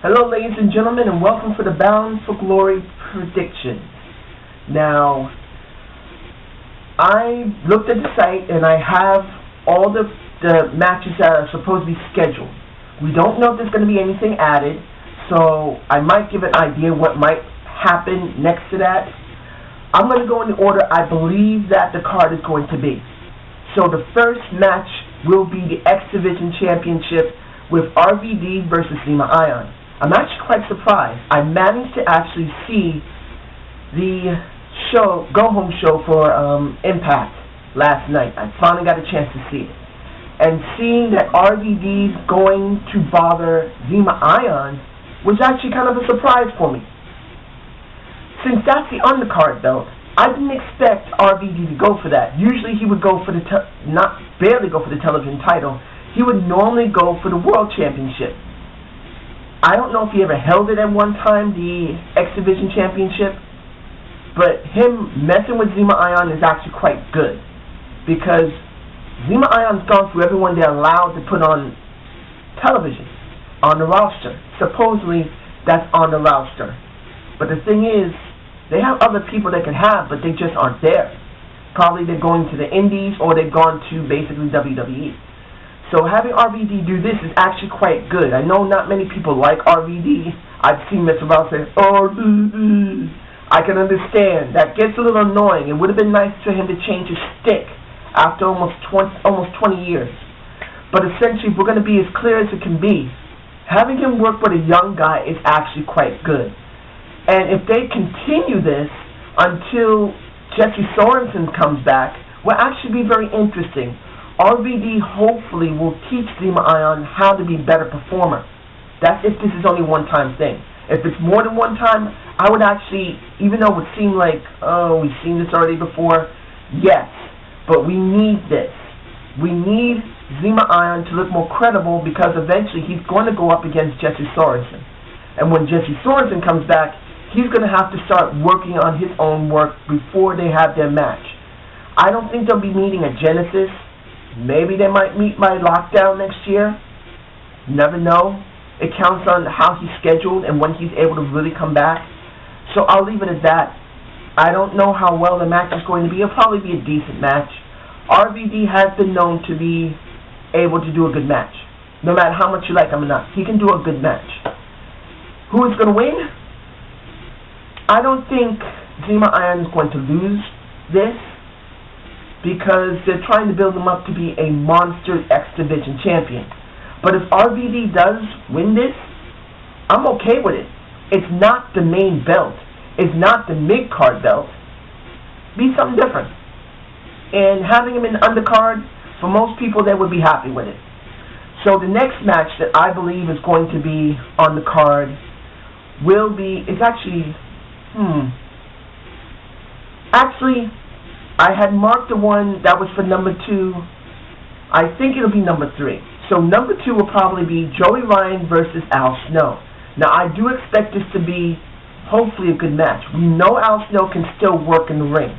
Hello, ladies and gentlemen, and welcome for the Bound for Glory predictions. Now, I looked at the site and I have all the matches that are supposed to be scheduled. We don't know if there's going to be anything added, so I might give an idea what might happen next to that. I'm going to go in the order I believe that the card is going to be. So the first match will be the X Division Championship with RVD versus Zima Ion. I'm actually quite surprised. I managed to actually see the show, Go Home show for Impact last night. I finally got a chance to see it. And seeing that RVD's going to bother Zima Ion was actually kind of a surprise for me. Since that's the undercard belt, I didn't expect RVD to go for that. Usually he would go for the, barely go for the television title. He would normally go for the World Championship. I don't know if he ever held it at one time, the X Division Championship, but him messing with Zima Ion is actually quite good, because Zima Ion's gone through everyone they're allowed to put on television, on the roster. Supposedly, that's on the roster. But the thing is, they have other people they could have, but they just aren't there. Probably they're going to the Indies, or they've gone to basically WWE. So having RVD do this is actually quite good. I know not many people like RVD. I've seen Mr. Rouse say, RVD. I can understand. That gets a little annoying. It would have been nice for him to change his stick after almost 20 years. But essentially, if we're going to be as clear as it can be, having him work with a young guy is actually quite good. And if they continue this until Jesse Sorensen comes back, will actually be very interesting. RVD hopefully will teach Zima Ion how to be a better performer. That's if this is only a one-time thing. If it's more than one time, I would actually, even though it would seem like, oh, we've seen this already before, yes, but we need this. We need Zima Ion to look more credible, because eventually he's going to go up against Jesse Sorensen. And when Jesse Sorensen comes back, he's going to have to start working on his own work before they have their match. I don't think they'll be meeting at Genesis. Maybe they might meet by lockdown next year. Never know. It counts on how he's scheduled and when he's able to really come back. So I'll leave it at that. I don't know how well the match is going to be. It'll probably be a decent match. RVD has been known to be able to do a good match. No matter how much you like him or not, he can do a good match. Who is going to win? I don't think Zima Ion is going to lose this, because they're trying to build him up to be a monster X Division champion. But if RVD does win this, I'm okay with it. It's not the main belt. It's not the mid-card belt. Be something different. And having him in the undercard, for most people, they would be happy with it. So the next match that I believe is going to be on the card will be, it's actually, actually, I had marked the one that was for number 2. I think it'll be number 3. So number 2 will probably be Joey Ryan versus Al Snow. Now, I do expect this to be, hopefully, a good match. We know Al Snow can still work in the ring.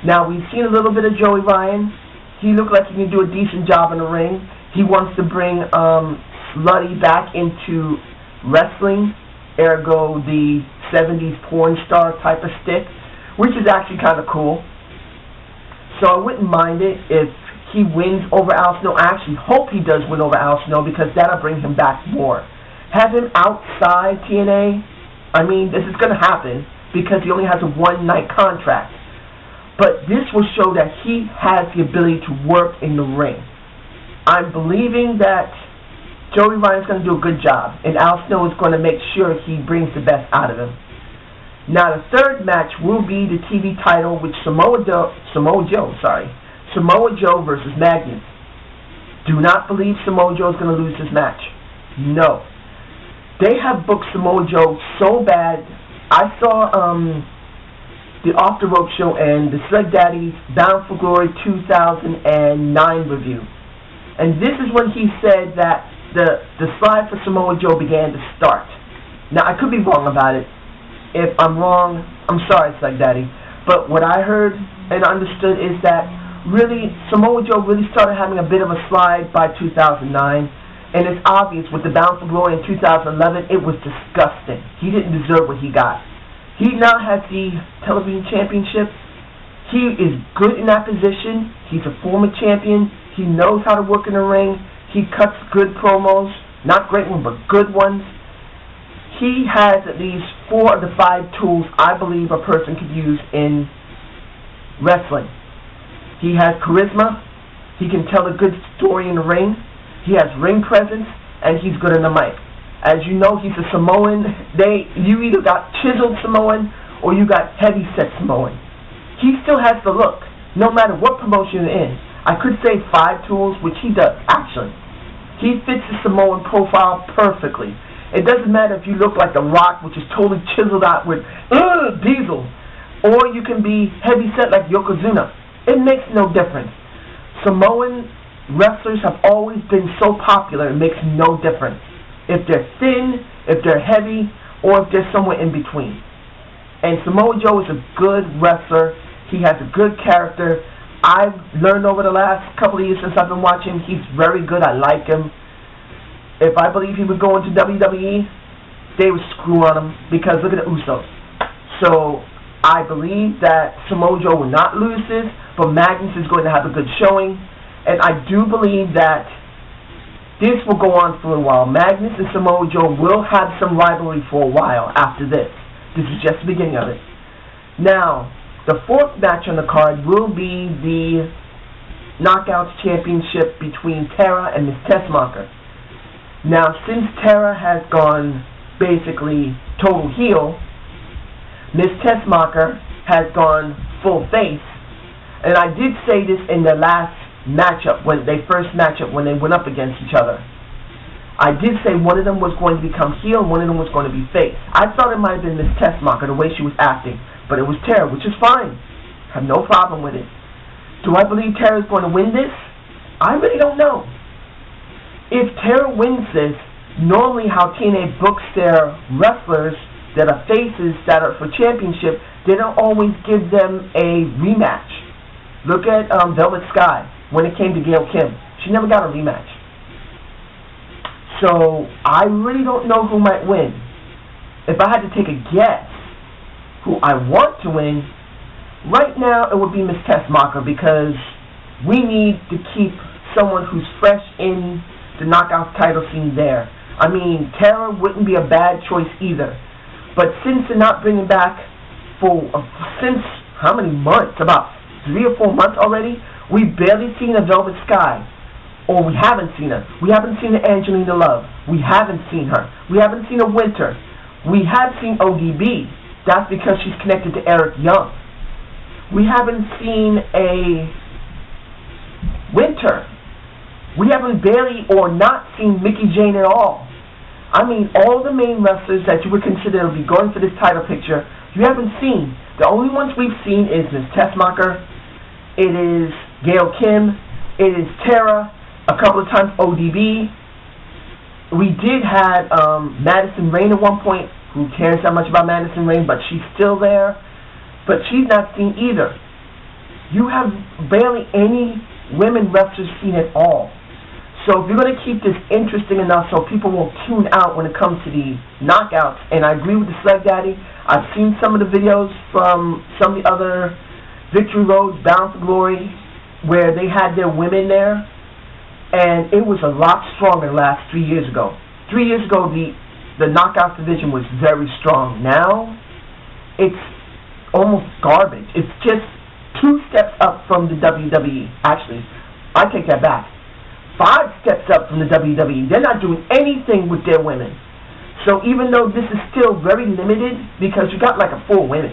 Now, we've seen a little bit of Joey Ryan. He looked like he can do a decent job in the ring. He wants to bring Slutty back into wrestling, ergo the 70s porn star type of stick, which is actually kind of cool. So I wouldn't mind it if he wins over Al Snow. I actually hope he does win over Al Snow, because that'll bring him back more. Have him outside TNA, I mean, this is going to happen because he only has a one-night contract. But this will show that he has the ability to work in the ring. I'm believing that Joey Ryan's going to do a good job, and Al Snow is going to make sure he brings the best out of him. Now, the third match will be the TV title with Samoa Joe versus Magnus. Do not believe Samoa Joe is going to lose this match. No. They have booked Samoa Joe so bad. I saw the Off the Rope show and the Slug Daddy's Bound for Glory 2009 review. And this is when he said that the slide for Samoa Joe began to start. Now, I could be wrong about it. If I'm wrong, I'm sorry, Slug Daddy. But what I heard and understood is that really Samoa Joe really started having a bit of a slide by 2009. And it's obvious with the Bound for Glory in 2011, it was disgusting. He didn't deserve what he got. He now has the television championship. He is good in that position. He's a former champion. He knows how to work in the ring. He cuts good promos. Not great ones, but good ones. He has at least 4 of the 5 tools I believe a person could use in wrestling. He has charisma. He can tell a good story in the ring. He has ring presence, and he's good on the mic. As you know, he's a Samoan. You either got chiseled Samoan or you got heavy set Samoan. He still has the look, no matter what promotion you're in. I could say 5 tools, which he does, actually. He fits the Samoan profile perfectly. It doesn't matter if you look like The Rock, which is totally chiseled out with Diesel, or you can be heavy set like Yokozuna. It makes no difference. Samoan wrestlers have always been so popular, it makes no difference. If they're thin, if they're heavy, or if they're somewhere in between. And Samoa Joe is a good wrestler. He has a good character. I've learned over the last couple of years since I've been watching, he's very good. I like him. If I believe he would go into WWE, they would screw on him because look at the Usos. So I believe that Samoa Joe will not lose this, but Magnus is going to have a good showing. And I do believe that this will go on for a while. Magnus and Samoa Joe will have some rivalry for a while after this. This is just the beginning of it. Now, the 4th match on the card will be the Knockouts Championship between Tara and Miss Tessmacher. Now, since Tara has gone basically total heel, Miss Tessmacher has gone full face. And I did say this in the last matchup, when they first matchup, when they went up against each other. I did say one of them was going to become heel and one of them was going to be face. I thought it might have been Miss Tessmacher, the way she was acting, but it was Tara, which is fine. I have no problem with it. Do I believe Tara's going to win this? I really don't know. If Tara wins this, normally how TNA books their wrestlers that are faces that are for championship, they don't always give them a rematch. Look at Velvet Sky. When it came to Gail Kim, she never got a rematch. So I really don't know who might win. If I had to take a guess who I want to win, right now it would be Miss Tessmacher, because we need to keep someone who's fresh in the knockout title scene there. I mean, Tara wouldn't be a bad choice either. But since they're not bringing back since how many months? About 3 or 4 months already? We've barely seen a Velvet Sky. Or we haven't seen her. We haven't seen Angelina Love. We haven't seen her. We haven't seen a Winter. We have seen ODB. That's because she's connected to Eric Young. We haven't seen a Winter. We haven't barely or not seen Mickie Jane at all. I mean, all the main wrestlers that you would consider to be going for this title picture, you haven't seen. The only ones we've seen is Miss Tessmacher, it is Gail Kim, it is Tara, a couple of times ODB. We did have Madison Rayne at one point. Who cares that much about Madison Rayne, but she's still there. But she's not seen either. You have barely any women wrestlers seen at all. So if you're going to keep this interesting enough so people won't tune out when it comes to the knockouts, and I agree with the Slug Daddy, I've seen some of the videos from some of the other Victory Roads, Bound for Glory, where they had their women there, and it was a lot stronger the last 3 years ago. 3 years ago, the knockout division was very strong. Now, it's almost garbage. It's just 2 steps up from the WWE. Actually, I take that back. 5 steps up from the WWE. They're not doing anything with their women. So even though this is still very limited, because you got like 4 women,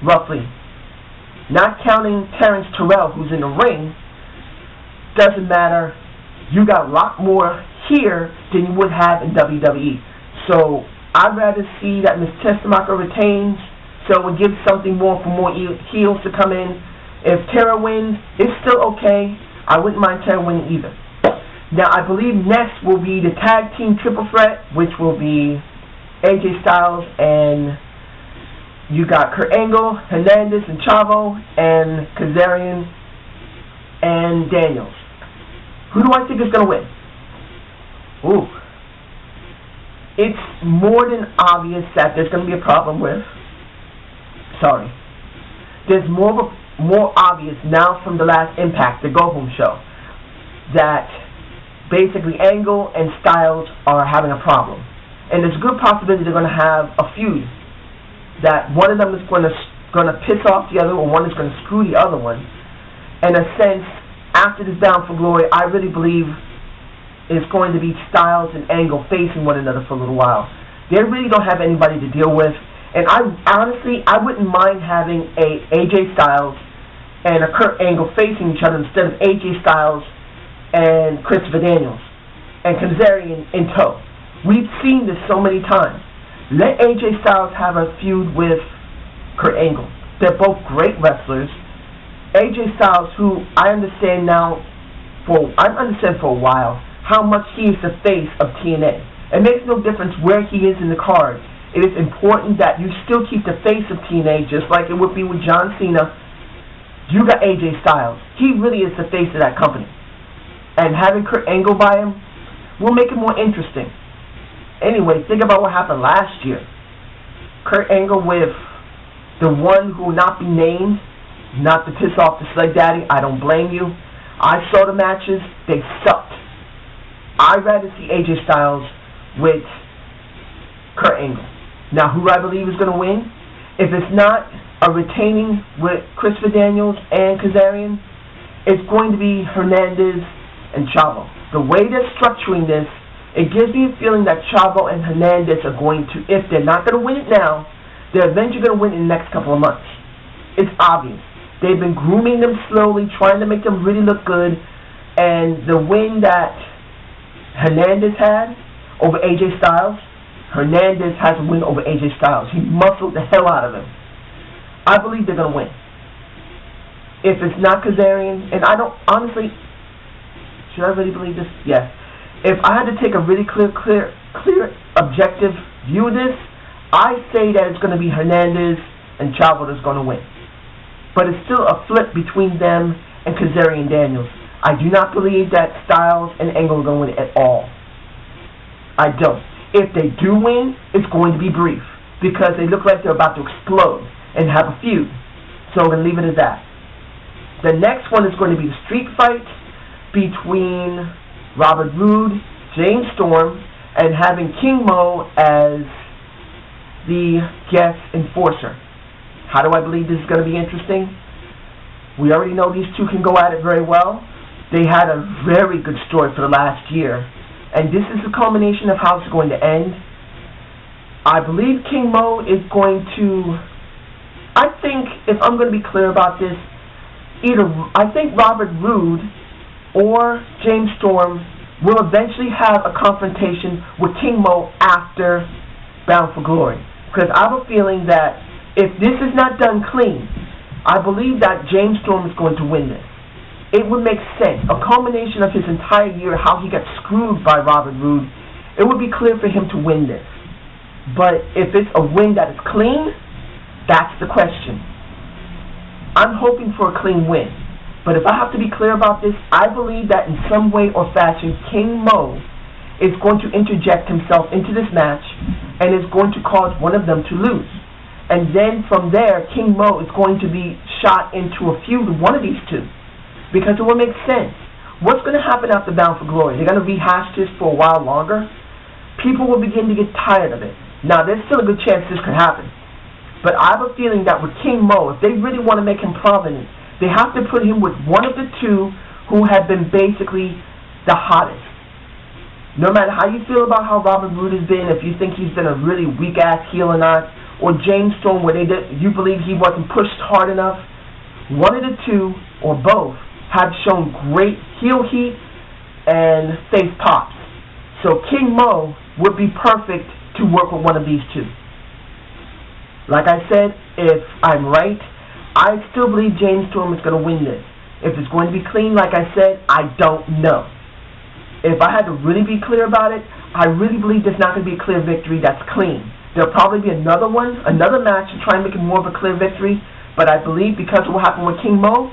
roughly, not counting Terrence Terrell, who's in the ring, doesn't matter. You got a lot more here than you would have in WWE. So I'd rather see that Miss Tessmacher retains, so it would give something more for more heels to come in. If Tara wins, it's still okay. I wouldn't mind Tara winning either. Now, I believe next will be the tag team triple threat, which will be AJ Styles and you got Kurt Angle, Hernandez and Chavo, and Kazarian and Daniels. Who do I think is going to win? ooh, it's more than obvious that there's going to be a problem with, there's more obvious now from the last Impact, the Go Home show, that basically Angle and Styles are having a problem. And there's a good possibility they're going to have a feud, that one of them is going to piss off the other, or one is going to screw the other one. In a sense, after this Bound for Glory, I really believe it's going to be Styles and Angle facing one another for a little while. They really don't have anybody to deal with. And I wouldn't mind having a AJ Styles and a Kurt Angle facing each other instead of AJ Styles and Christopher Daniels and Kazarian in tow. We've seen this so many times. Let AJ Styles have a feud with Kurt Angle. They're both great wrestlers. AJ Styles, who I understand now, I've understood for a while how much he is the face of TNA. It makes no difference where he is in the card. It is important that you still keep the face of TNA, just like it would be with John Cena. You got AJ Styles. He really is the face of that company. And having Kurt Angle by him will make it more interesting. Anyway, think about what happened last year. Kurt Angle with the one who will not be named, not to piss off the Slug Daddy. I don't blame you. I saw the matches. They sucked. I'd rather see AJ Styles with Kurt Angle. Now, who I believe is going to win? If it's not a retaining with Christopher Daniels and Kazarian, it's going to be Hernandez and Chavo. The way they're structuring this, it gives me a feeling that Chavo and Hernandez are going to, if they're not going to win it now, they're eventually going to win in the next couple of months. It's obvious. They've been grooming them slowly, trying to make them really look good, and the win that Hernandez had over AJ Styles, Hernandez has a win over AJ Styles. He muscled the hell out of him. I believe they're going to win. If it's not Kazarian, and I don't, honestly, should I really believe this? Yes. If I had to take a really clear, objective view of this, I say that it's going to be Hernandez and Chavo that's going to win. But it's still a flip between them and Kazarian Daniels. I do not believe that Styles and Angle are going to win at all. I don't. If they do win, it's going to be brief, because they look like they're about to explode and have a feud. So I'm going to leave it at that. The next one is going to be the street fight between Robert Roode, James Storm, and having King Mo as the guest enforcer. How do I believe this is going to be interesting? We already know these two can go at it very well. They had a very good story for the last year, and this is the culmination of how it's going to end. I believe King Mo is going to, I think, if I'm going to be clear about this, I think Robert Roode or James Storm will eventually have a confrontation with King Mo after Bound for Glory. Because I have a feeling that if this is not done clean, I believe that James Storm is going to win this. It would make sense. A culmination of his entire year, how he got screwed by Robert Roode, it would be clear for him to win this. But if it's a win that is clean, that's the question. I'm hoping for a clean win. But if I have to be clear about this, I believe that in some way or fashion, King Mo is going to interject himself into this match and is going to cause one of them to lose. And then from there, King Mo is going to be shot into a feud with one of these two. Because it will make sense. What's going to happen after Bound for Glory? They're going to rehash this for a while longer. People will begin to get tired of it. Now, there's still a good chance this could happen. But I have a feeling that with King Mo, if they really want to make him prominent, they have to put him with one of the two who have been basically the hottest. No matter how you feel about how Robert Roode has been, if you think he's been a really weak-ass heel or not, or James Storm, where you believe he wasn't pushed hard enough, one of the two, or both, have shown great heel heat and face pops. So King Mo would be perfect to work with one of these two. Like I said, if I'm right, I still believe James Storm is going to win this. If it's going to be clean, like I said, I don't know. If I had to really be clear about it, I really believe there's not going to be a clear victory that's clean. There'll probably be another one, another match to try and make it more of a clear victory, but I believe because of what happened with King Mo,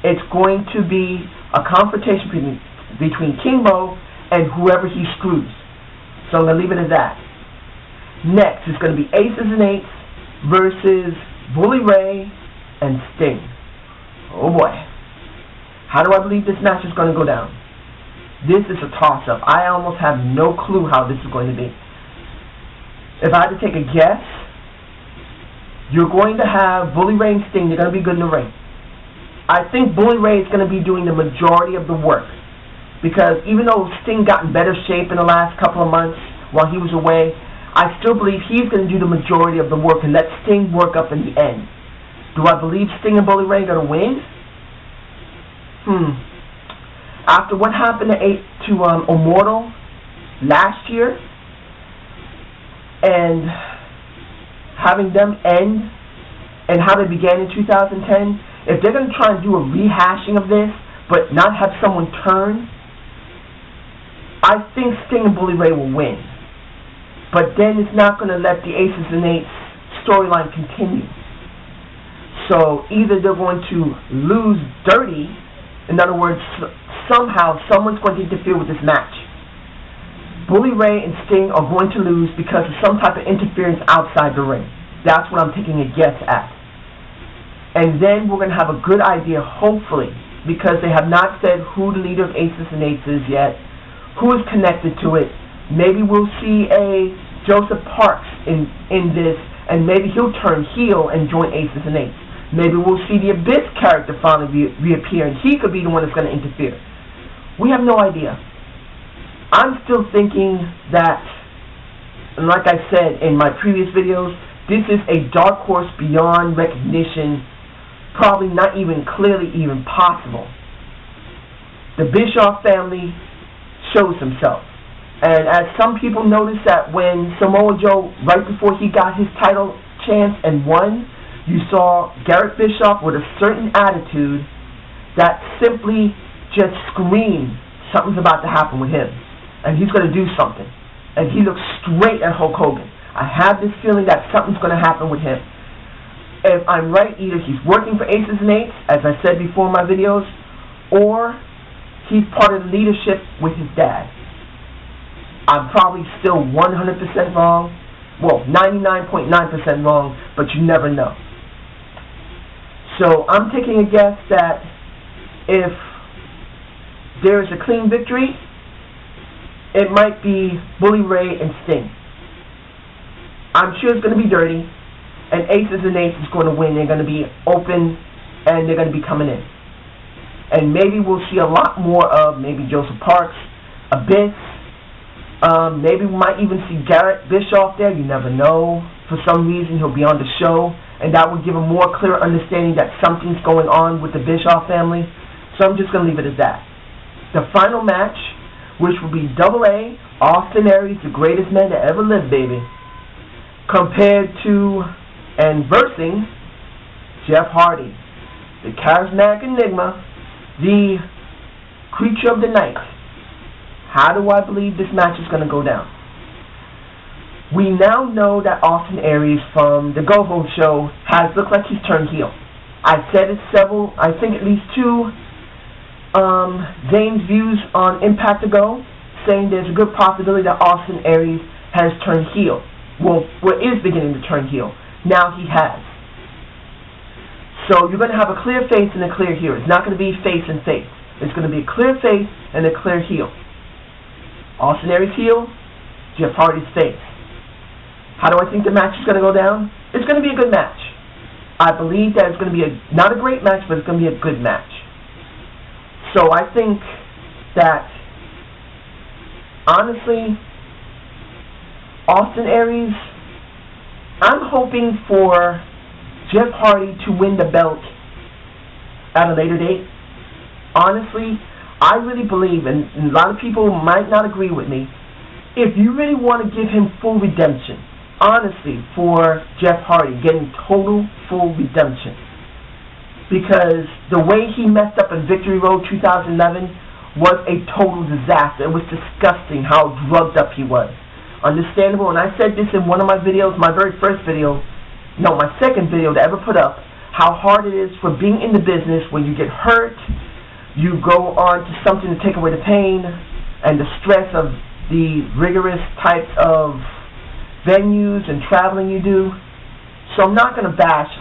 it's going to be a confrontation between King Mo and whoever he screws. So I'm going to leave it at that. Next, it's going to be Aces and Eights versus Bully Ray and Sting. Oh boy. How do I believe this match is going to go down? This is a toss-up. I almost have no clue how this is going to be. If I had to take a guess, you're going to have Bully Ray and Sting. They're going to be good in the ring. I think Bully Ray is going to be doing the majority of the work, because even though Sting got in better shape in the last couple of months while he was away, I still believe he's going to do the majority of the work and let Sting work up in the end. Do I believe Sting and Bully Ray are going to win? After what happened to Immortal last year, and having them end and how they began in 2010, if they're going to try and do a rehashing of this but not have someone turn, I think Sting and Bully Ray will win. But then it's not going to let the Aces and Eights storyline continue. So either they're going to lose dirty, in other words, somehow someone's going to interfere with this match. Bully Ray and Sting are going to lose because of some type of interference outside the ring. That's what I'm taking a guess at. And then we're going to have a good idea, hopefully, because they have not said who the leader of Aces and Eights is yet, who is connected to it. Maybe we'll see a Joseph Parks in this, and maybe he'll turn heel and join Aces and Eights. Maybe we'll see the Abyss character finally reappear, and he could be the one that's going to interfere. We have no idea. I'm still thinking that, and like I said in my previous videos, this is a dark horse beyond recognition, probably not even clearly even possible. The Bischoff family shows himself. And as some people noticed that when Samoa Joe, right before he got his title chance and won, you saw Garrett Bischoff with a certain attitude that simply just screamed something's about to happen with him. And he's going to do something. And he looks straight at Hulk Hogan. I have this feeling that something's going to happen with him. If I'm right, either he's working for Aces and Eights, as I said before in my videos, or he's part of the leadership with his dad. I'm probably still 100% wrong. Well, 99.9% wrong, but you never know. So I'm taking a guess that if there is a clean victory, it might be Bully Ray and Sting. I'm sure it's going to be dirty, and Aces and Eights is going to win. They're going to be open, and they're going to be coming in. And maybe we'll see a lot more of maybe Joseph Parks, Abyss. Maybe we might even see Garrett Bischoff there. You never know. For some reason, he'll be on the show, and that would give a more clear understanding that something's going on with the Bischoff family. So I'm just going to leave it at that. The final match, which will be AA, Austin Aries, the greatest man to ever live, baby, compared to and versing Jeff Hardy, the charismatic enigma, the creature of the night. How do I believe this match is going to go down? We now know that Austin Aries from the Go-Go show has looked like he's turned heel. I said it I think at least two Zane's views on Impact ago, saying there's a good possibility that Austin Aries has turned heel. Well, is beginning to turn heel. Now he has. So you're going to have a clear face and a clear heel. It's not going to be face and face. It's going to be a clear face and a clear heel. Austin Aries heel, Jeff Hardy's face. How do I think the match is going to go down? It's going to be a good match. I believe that it's going to be not a great match, but it's going to be a good match. So I think that, honestly, Austin Aries, I'm hoping for Jeff Hardy to win the belt at a later date. Honestly, I really believe, and a lot of people might not agree with me, if you really want to give him full redemption, honestly, for Jeff Hardy, getting total full redemption, because the way he messed up in Victory Road 2011 was a total disaster. It was disgusting how drugged up he was. Understandable, and I said this in one of my videos, my very first video, no, my second video to ever put up, how hard it is for being in the business when you get hurt, you go on to something to take away the pain, and the stress of the rigorous types of venues and traveling you do. So I'm not going to bash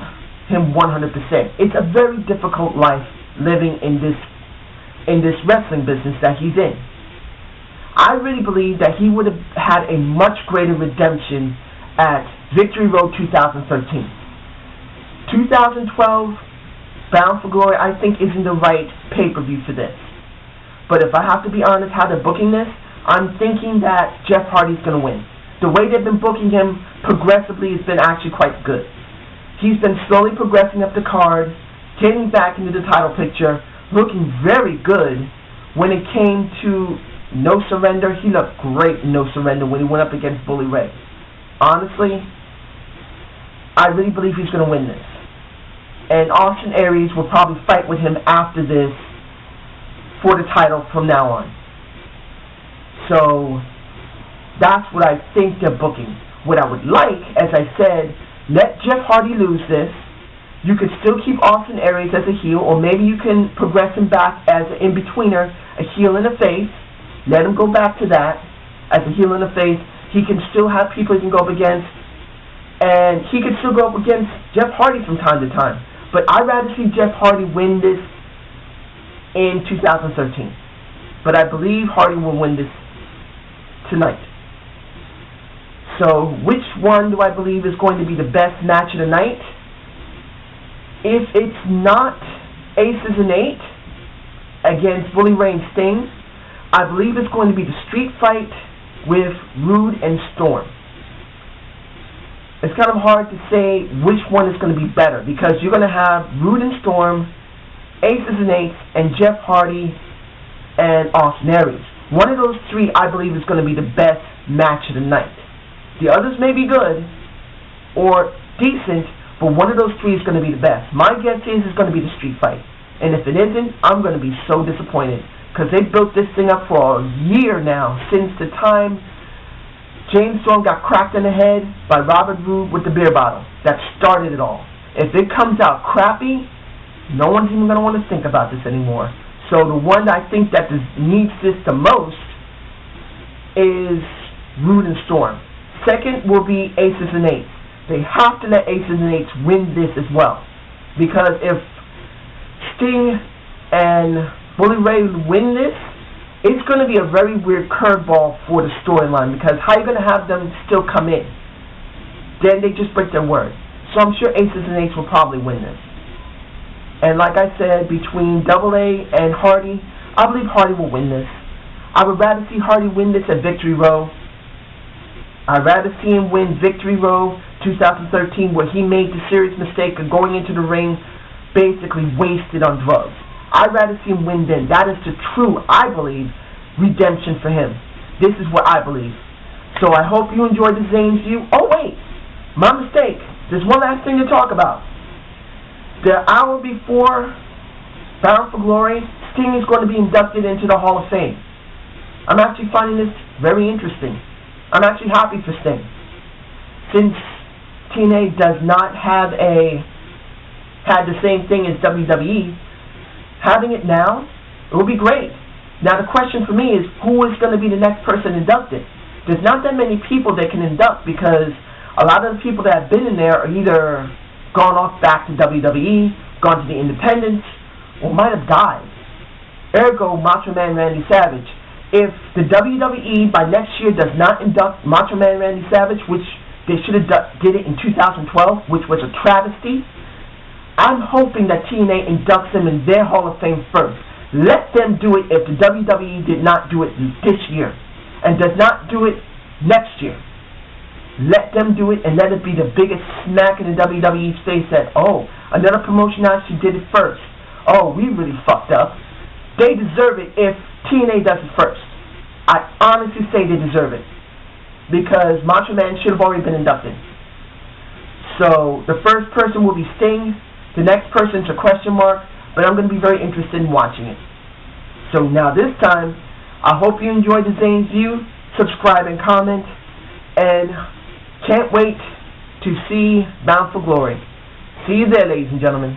him 100%. It's a very difficult life living in this wrestling business that he's in. I really believe that he would have had a much greater redemption at Victory Road 2013. 2012, Bound for Glory, I think isn't the right pay-per-view for this. But if I have to be honest how they're booking this, I'm thinking that Jeff Hardy's going to win. The way they've been booking him progressively has been actually quite good. He's been slowly progressing up the card, getting back into the title picture, looking very good. When it came to No Surrender, he looked great in No Surrender when he went up against Bully Ray. Honestly, I really believe he's going to win this. And Austin Aries will probably fight with him after this for the title from now on. So that's what I think they're booking. What I would like, as I said, let Jeff Hardy lose this. You could still keep Austin Aries as a heel, or maybe you can progress him back as an in-betweener, a heel and a face. Let him go back to that as a heel and a face. He can still have people he can go up against, and he can still go up against Jeff Hardy from time to time. But I'd rather see Jeff Hardy win this in 2013. But I believe Hardy will win this tonight. So which one do I believe is going to be the best match of the night? If it's not Aces and 8 against Bully Ray and Sting, I believe it's going to be the street fight with Rude and Storm. It's kind of hard to say which one is going to be better, because you're going to have Rude and Storm, Aces and 8, and Jeff Hardy and Austin Aries. One of those three, I believe, is going to be the best match of the night. The others may be good or decent, but one of those three is going to be the best. My guess is it's going to be the street fight. And if it isn't, I'm going to be so disappointed, because they built this thing up for a year now, since the time James Storm got cracked in the head by Robert Roode with the beer bottle. That started it all. If it comes out crappy, no one's even going to want to think about this anymore. So the one I think that needs this the most is Rude and Storm. Second will be Aces and 8. They have to let Aces and 8 win this as well. Because if Sting and Bully Ray win this, it's going to be a very weird curveball for the storyline. Because how are you going to have them still come in? Then they just break their word. So I'm sure Aces and 8 will probably win this. And like I said, between AA and Hardy, I believe Hardy will win this. I would rather see Hardy win this at Victory Row. I'd rather see him win Victory Row 2013, where he made the serious mistake of going into the ring basically wasted on drugs. I'd rather see him win then. That is the true, I believe, redemption for him. This is what I believe. So I hope you enjoyed the Zane's View. Oh wait, my mistake. There's one last thing to talk about. The hour before Bound for Glory, Sting is going to be inducted into the Hall of Fame. I'm actually finding this very interesting. I'm actually happy for Sting. Since TNA does not have had the same thing as WWE, having it now, it will be great. Now the question for me is, who is going to be the next person inducted? There's not that many people that can induct, because a lot of the people that have been in there are either gone off back to WWE, gone to the independents, or might have died. Ergo, Macho Man Randy Savage. If the WWE by next year does not induct Macho Man Randy Savage, which they should have did it in 2012, which was a travesty, I'm hoping that TNA inducts them in their Hall of Fame first. Let them do it if the WWE did not do it this year, and does not do it next year. Let them do it, and let it be the biggest smack in the WWE's face that, oh, another promotion actually did it first. Oh, we really fucked up. They deserve it if TNA does it first. I honestly say they deserve it, because Macho Man should have already been inducted. So the first person will be Sting. The next person's a question mark, but I'm going to be very interested in watching it. So now this time, I hope you enjoyed the Zane's View. Subscribe and comment, and can't wait to see Bound for Glory. See you there, ladies and gentlemen.